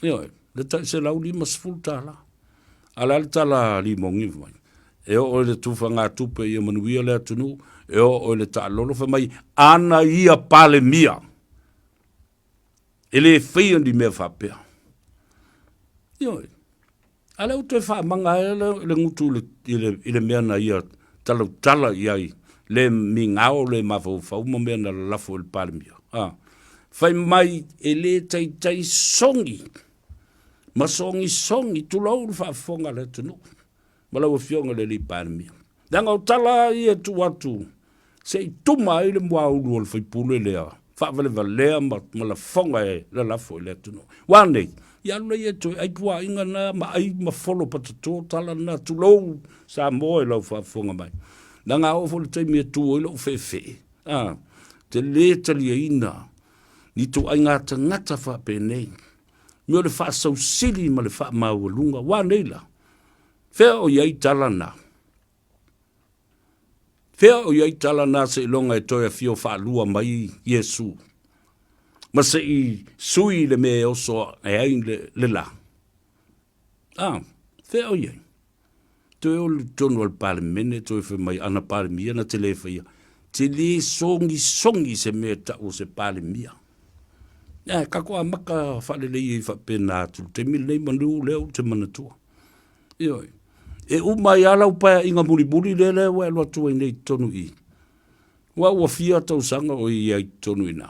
Yo, le tai se lau lima sfulu tala. Ala le tala limongi mai. E o le tufa ngā tupe ia manuia le atunu, e o le ta lolo fa mai, ana ia pale mia. Ele fei di mea whapea. Yo, ala o te wha manga le ngutu le mea na ia tala iai, le mi ngao le mawhau whau ma mea na lafo le pale mia. Fai mai e le tai songi, ma songi tulau le whaafonga le tunu. Malau fionga le li pale mia. Danga o tala ia tu watu, se i tuma i le mua ulu o le whaipule lea, whaavale valea ma la fonga e le lafo i le tunu. Wanei, ia lula ia toi, ai pua inga na, ma ai ma folo patato tala na tulou, sa moe lau whaafonga mai. Danga o fole te mea tu o ilo fefe. Te le tali ina, ni tu ai ngata ngata whaapenei. Mio le wha sau sili ma le wha maua wanei la. Fea o iai tala na. Fea o iai tala na se ilonga e toia fio wha lua mai Yesu. Ma se i sui le mea oso e ai le la. Fea o iai. Toi o le tonu al pale mene, toi fe mai ana pale mia na te le whaia. Te le songi se mea ta o se pale mia. Kako a maka whale lei i whapena atu. Te mil nei manu leo te manatua. Ioi. E umai ala upaya inga muri lele wa alo atua i nei tonu i. Wa ua fia tau sanga o i ai tonu ina.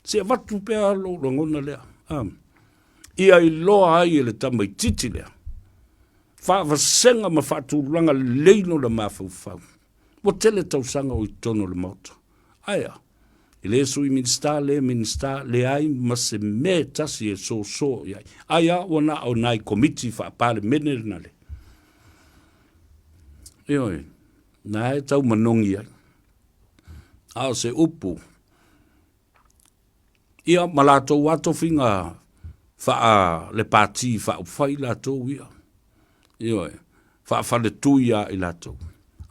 Se watu pea alo rangona lea. Ia i loa ai ele tamai titi lea. Whaavasenga ma whaatulanga leino la mawhau. Wa tele tau sanga o i tonu le mauta. Aia. Ile sui minsta le ai ma se me tasi e so iai. Aia wana o nai komiti whaapale mene na le. Ioi, nā e tau manongi ai. Ao se upu. Ia malato wato finga wha le pāti wha upwhai lato ia. Ioi, wha whale tuia i lato.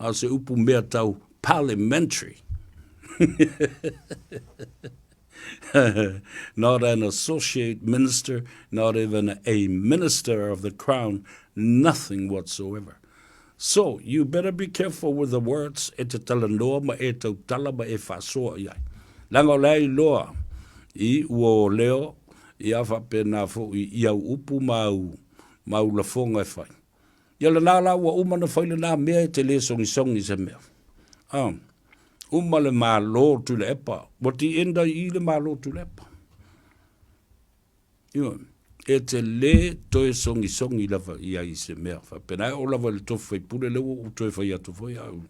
Ao se upu mea tau parliamentary. Not an associate minister, not even a minister of the crown, nothing whatsoever. So, you better be careful with the words e te tala noa ma e tau tala ma e whasoa iai. Langa lei loa i ua leo i awha pēnā fo i au upu mau la fonga e whai. Ia la nāla ua umana whaile nā mea e te le songi se mea. Uma le mā lo tu le epa. Wati enda i le mā lo tu le epa. Ioi. E te le toe songi lava i ai se mea. Pena o lava le tofu i pule leo u toe whai atu whai au.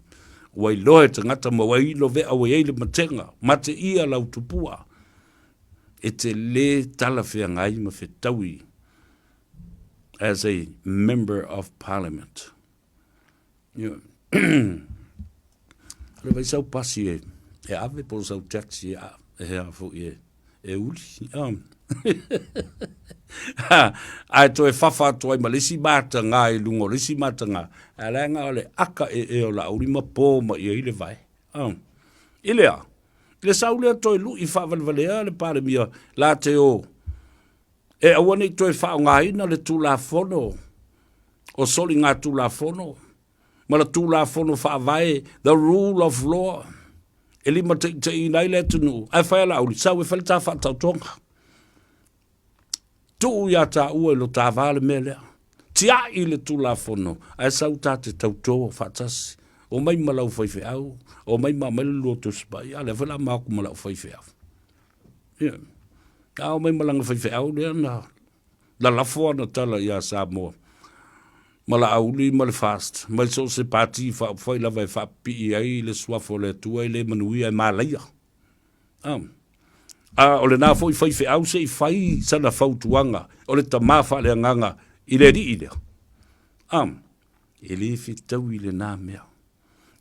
Wai loe te ngata ma wai ilo vea wai eile matenga. Mate ia lau tupua. E te le tala whea ngai ma whe taui. As a member of parliament. Ale vai sau pasi e. E ave po sau taxi e hea fo e. E uli. Ai to e fafa to ai malisi mata nga i lungo lisi mata nga ala nga ole aka e o la uri ma po ma i le vai ilea le saule to lu i fa valvalea le pare mia la te o e awani to e fa nga ina le tu la fono o soli nga tu la fono ma la tu la fono fa vai the rule of law ele ma te ina le tunu ai fa la uri sa we fa ta fa ta tonga tu ia ta ua lo ta vale mele. Tia i le tu la fono. Ai sau ta te tauto fatasi. O mai malau whaife au. O mai ma mele lo tu spai. Ale whala maku malau whaife au. Yeah. O mai malanga whaife au lea na. La lafoa na tala ia sa moa. Mala auli male fast. Mai so se pati whai lava e whapi i ai le suafo le tua i le manui ai malaia. O le nā fōi whaife au se i whai sana whautuanga, o le tamawha le anganga i le ri i lea. E le whitau i le nā mea.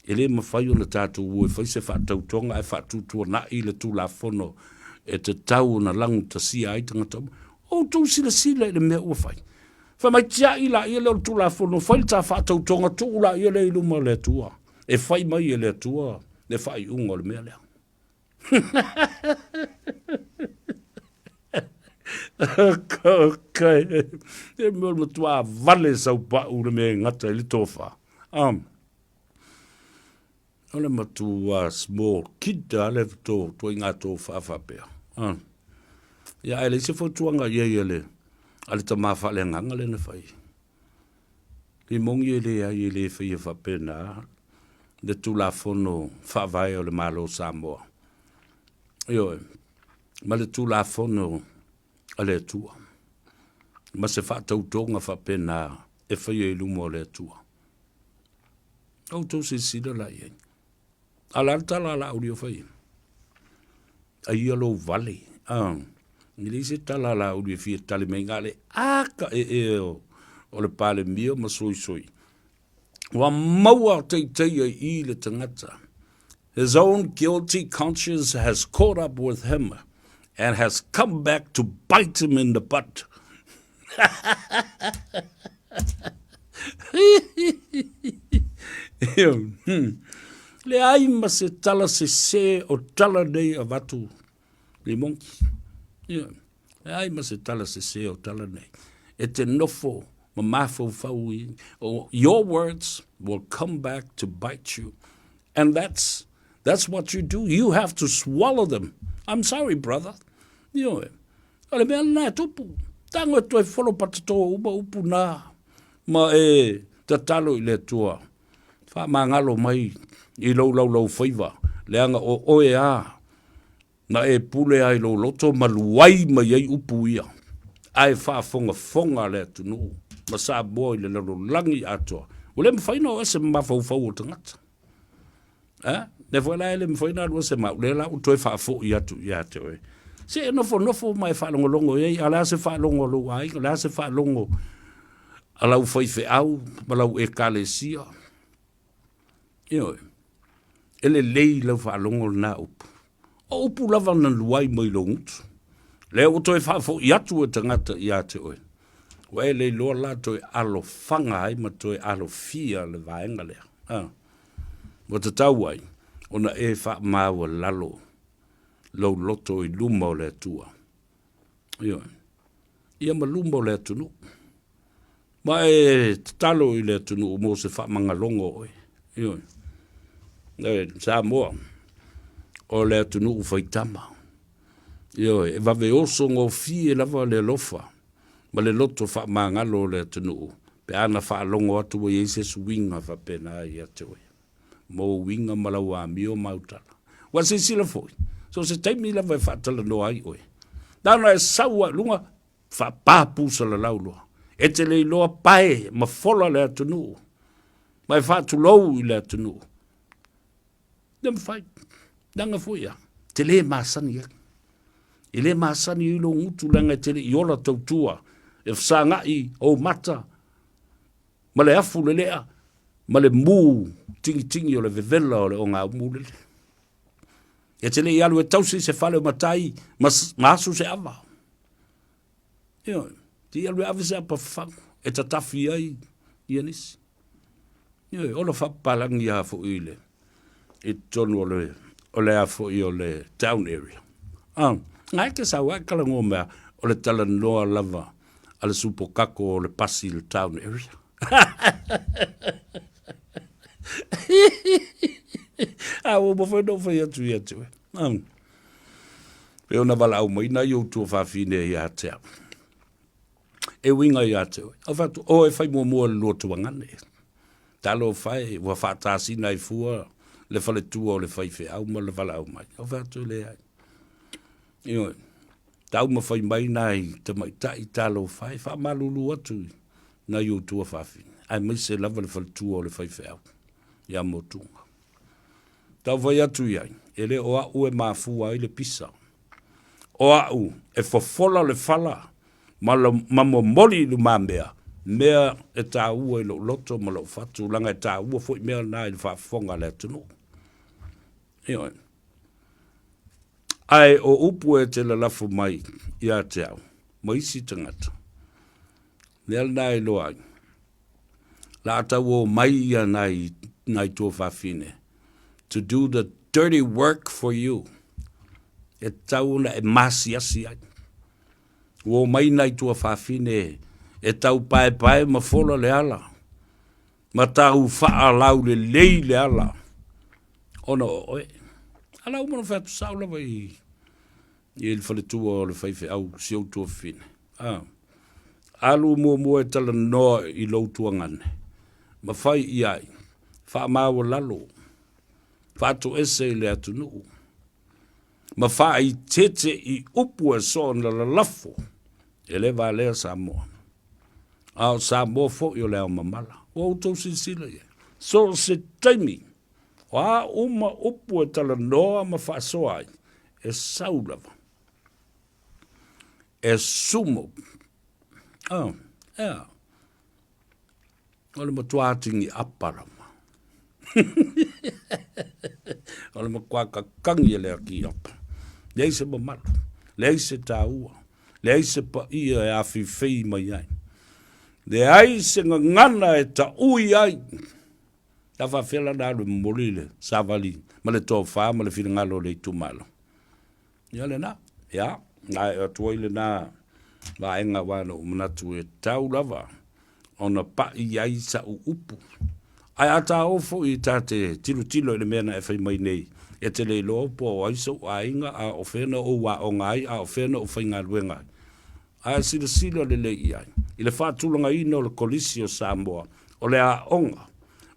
E le mawhai o na tātou ue whai se whaatautonga e whaatutua na i le tū la whono e te tau na langu ta sia ai tanga tau. O tū sila i le mea ua whai. Whai mai tia i la i le tū la whono, whai ta whaatautonga tū la i le iluma le tua. E whai mai i le tua, le whai unga le mea lea. Kai. E mo mo tua vale sau pa u le me ngata le tofa. Ole matua small kid ale to inga tofa fa pe. Ya ele se fo tuanga ye ele. Ale ta ma fa le nganga le na fai. Ki mong ye le fai fa pe na. De tu la fono fa vai o le malo Samoa. Yo. Ma le tu la fono ale tua. Ma se fa tau tonga fa pena e fa ye lumo le tua. O to se sida la ye. Ala tala la audio fa ye. A yellow valley. Ni le se tala la audio fi tali mengale aka o le pale mio ma soi. Wa maua te I le tangata. His own guilty conscience has caught up with him and has come back to bite him in the butt. Le ai ma se tala se o tala nei a watu le monki. Le ai ma se tala se o tala nei. E te nofo ma mafo faui. Your words will come back to bite you. And that's what you do. You have to swallow them. I'm sorry, brother. Ale mea na tupu. Tango to e folo patato upu na. Ma tatalo I le tua. Fa mangalo mai I lau faiva. Leanga o oe a. Na e pule ai lo loto maluai mai ai upu ia. Ai fa fonga le tunu. Ma sa boi le lalo langi atoa. Ule mwhaina o ese mafau o tangata. Ne foi la ele mwhaina o ese mau. Le la utoi fa fo I atu I ate oe. Se nofo mai fa longo e ala se fa longo lo ai ala se fa longo ala u foi fe au ala u ekalesia ele lei lo fa longo na o pu lava na luai mai longo le o toi fa fo yatu tangata ia te oe wa ele lo la toi alo fanga ai ma toi alo fia le vaenga le mo te tau ai ona e fa maua lalo lo loto I luma o le tua. Ia ma luma o le tunu. Ma e talo I le tunu mo se wha mangalongo oi. Sa moa. O le tunu u whaitama. E vave oso ngō fie lava le lofa. Ma le loto wha mangalo le tunu. Pe ana wha longo atu o Jesus winga wha pena I ate oi. Mo winga malawa mio mautala. Wa se sila foi. So se taimi la vai fatala no ai oe. Dana e saua lunga fa papu sa la lauloa. E te le loa pae ma fola le atunu. Mai fatu lou I le atunu. Dem fai. Danga fuia. Te le masani e. I le masani I lo ngutu langa te le I ola tautua. E fsanga I o mata. Ma le afu le lea. Ma le mu tingi o le vevela o le o ngā umulele. E te le I alu e tausi se fale o matai, ma asu se ava. Ti alu e ave se apa whangu, e tatafi ai, I anisi. Ola whapalangi a fo ile, I tonu o le a fo I o le town area. Ngai ke sa wakala ngō mea, o le tala noa lava, a le supo kako o le pasi le town area. O mo foi no foi atu atu. Pe ona vala au mai na yo tu fa fine ia te. E winga ia te. O fa o e fai mo lo tu ngane. Talo fai wa fa ta si nai fua le fale tu o le fai fe au mo le vala au mai. O fa tu le ai. Tau ma fai mai nai te mai tai talo fai fa malulu atu na yo tu fa fine. Ai mai se lava le fale tu o le fai fe au. Ia mo tunga. Tau vai atu iai, ele o au e mafua I le pisa. O au e fofola le fala, ma mo moli lu mambea, mea e tā ua I lo loto ma lo fatu, langa e tā ua fo I mea na I le whafonga le tunu. Ai o upu e te la lafu mai, ia te au, ma isi tangata. Lea nai lo ai, la ata o mai ia nai tō whawhine. To do the dirty work for you. E tauna e masi asi ai. o mai nai tua whawhine, e tau pae ma fola le ala, ma tau wha lau le lei le ala, ona oe, ala umano whatu saula vai, i le whale tua o le whaiwhi au, si au tua whine. Alu mua e tala noa i lau tua ngane, ma whai i ai, wha mawa lalo, whatu ese i le atu nuu, ma wha i tete i upu e so na la lafo, e le va lea Samoa. Ao Samoa fo i o leo mamala, o autou sisila ye. So se taimi, o a uma upu e tala noa ma wha soa ai, e saulava, e sumo, o le matuatingi aparama. O le makuaka kangi e lea ki apa. Lei se mamalu, lei se taua, lei se pa ia e afi fei mai ai. Le ai se ngana e ta ui ai. Ta fa fela na le molile, savali, ma le tofa, ma le fina ngalo le tumalo. Ia le na, ia, na e atuoile na, va enga wano umanatu e tau lava, ona pa i ai sa upu. Ai ata ofo i tate tilo le mena e fai mai nei. E te le lo po aiso a inga a ofena o wa o ngai a ofena o whainga luenga. A sila le i ai. I le whātulanga ino le kolisi o Samoa o le a onga.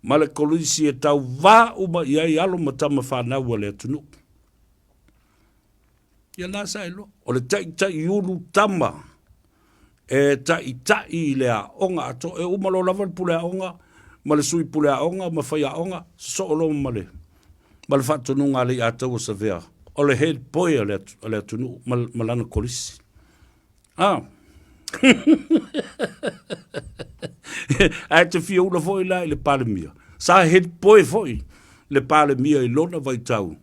Ma le kolisi e tau wā uma i ai alo matama whanau le atunu. Ia nasa ilo. O le tai ulu tama e tai i le a onga ato e umalo lava pule a onga ma le sui pule a onga ma whai a onga so olo ma le whatununga le atau o savea. O le head boy o le atunu ma lana kolisi. Ai te fia ula foi la i le pale mia. Sa head boy foi le pale mia i lona vai tau.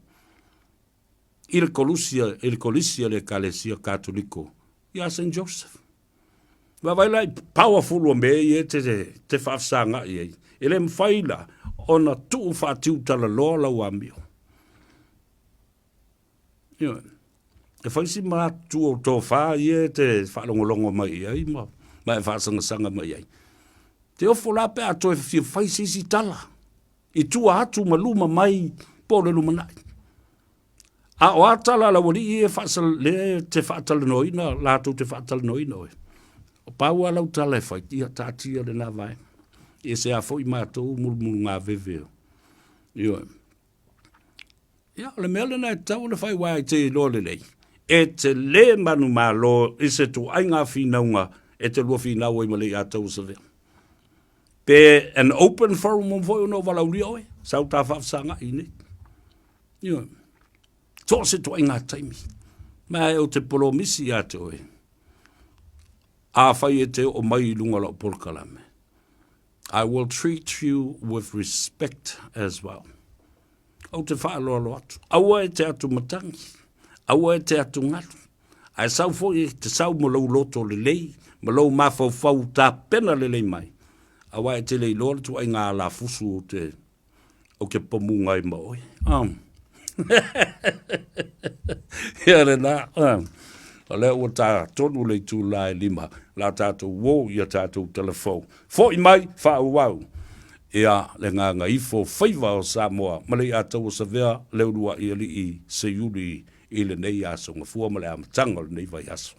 I le kolisia le kalesia katoliko. Ia St. Joseph. Vai lai powerful o me i te whafsanga i ei. Ele mwhaila ona tuu whatiu tala loa lau amio. E whaisi maa tu o tō wha i e te whalongolongo mai ai, mai whasanga mai ai. Te ofo la pe ato e whaisi si tala. I tua atu maluma mai po le lumanai. A o atala la wali i e whasal le te whaatala noina, lātou te whaatala noina oe. O pāua lau tala e whaiti a tātia le nā vai. E se a fwoi mātou mulmulu ngā veveo. Ia, le mele na e tau le whai wai te lo le lei. E te le manu mā lo, e se tu ai ngā whinaunga, e te lua whinau i male i a tau sa vea. Pe an open forum o fwoi no walau ria oe, sau tā whafsanga i ne. Tō se tu ai ngā taimi. Mā e o te polo misi a te oe. A whai e te o mai lunga lau polkalame. I will treat you with respect as well. Au te whaaloalo atu. Aua e te atu matangi. Aua e te atu ngatu. Ai sau fwoi te sau mo lau loto le lei, mo lau mawhau tā pena le lei mai. Aua e te lei lora tu ai ngā la fusu o ke pomu ngai maoi. Ia re nā. O lea ua tā tonu le tū lai lima, la tātou wō ia tātou telefou. Fo i mai, wha uau. Ia le ngā ifo whaiva o Samoa, male i atau o Savea, leurua i ali i se yuri i le nei aso, ngā fua male amatanga le nei vai aso.